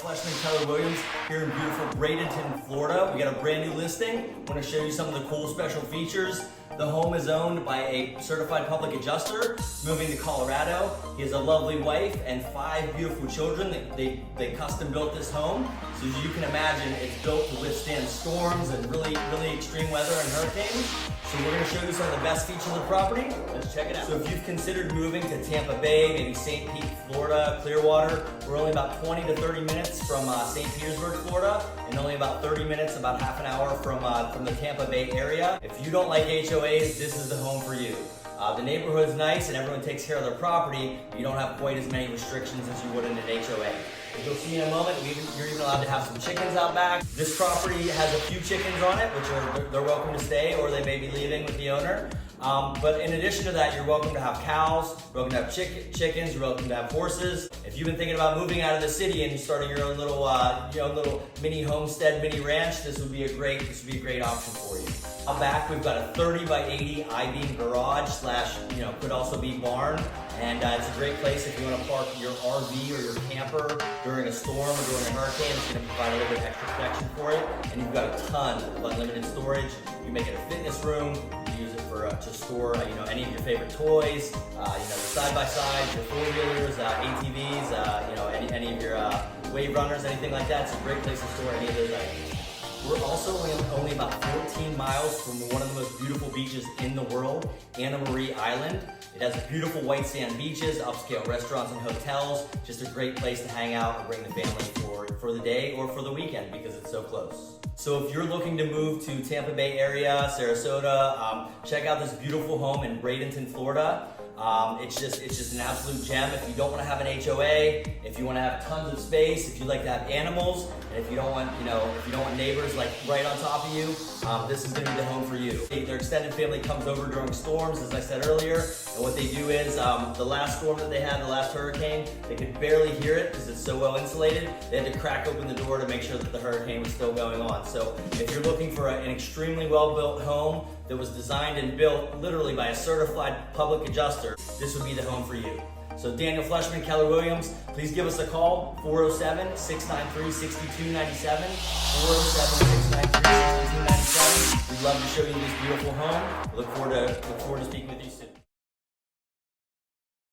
Fleshman Keller Williams here in beautiful Bradenton, Florida. We got a brand new listing. I want to show you some of the cool special features. The home is owned by a certified public adjuster moving to Colorado. He has a lovely wife and 5 beautiful children. They custom built this home. So as you can imagine, it's built to withstand storms and really extreme weather and hurricanes. So we're going to show you some of the best features of the property. Let's check it out. So if you've considered moving to Tampa Bay, maybe St. Pete, Florida, Clearwater, we're only about 20 to 30 minutes from St. Petersburg, Florida, and only about 30 minutes, about half an hour from the Tampa Bay area. If you don't like HOAs, this is the home for you. The neighborhood's nice and everyone takes care of their property. You don't have quite as many restrictions as you would in an HOA. As you'll see in a moment, you're even allowed to have some chickens out back. This property has a few chickens on it, which they're welcome to stay, or they may be leaving with the owner. But in addition to that, you're welcome to have cows, you're welcome to have chickens, you're welcome to have horses. If you've been thinking about moving out of the city and starting your own little, little mini homestead, mini ranch, this would be a great option for you. Out back, we've got a 30 by 80 I-beam garage / could also be barn. And it's a great place if you want to park your RV or your camper during a storm or during a hurricane. It's going to provide a little bit of extra protection for it. And you've got a ton of unlimited storage. You make it a fitness room. You use it for to store any of your favorite toys. The side-by-sides, your four-wheelers, ATVs. Any of your wave runners, anything like that. It's a great place to store any of those items. We're also only about 14 miles from one of the most beautiful beaches in the world, Anna Marie Island. It has beautiful white sand beaches, upscale restaurants and hotels. Just a great place to hang out and bring the family for the day or for the weekend because it's so close. So if you're looking to move to Tampa Bay area, Sarasota, check out this beautiful home in Bradenton, Florida. It's just an absolute gem. If you don't want to have an HOA, if you want to have tons of space, if you like to have animals, and if you don't want neighbors like right on top of you, this is going to be the home for you. Their extended family comes over during storms, as I said earlier, and what they do is the last storm that they had, the last hurricane, they could barely hear it because it's so well insulated. They had to crack open the door to make sure that the hurricane was still going on. So if you're looking for an extremely well-built home that was designed and built literally by a certified public adjuster, this would be the home for you. So Daniel Fleshman, Keller Williams, please give us a call, 407-693-6297, 407-693-6297. We'd love to show you this beautiful home. Look forward to speaking with you soon.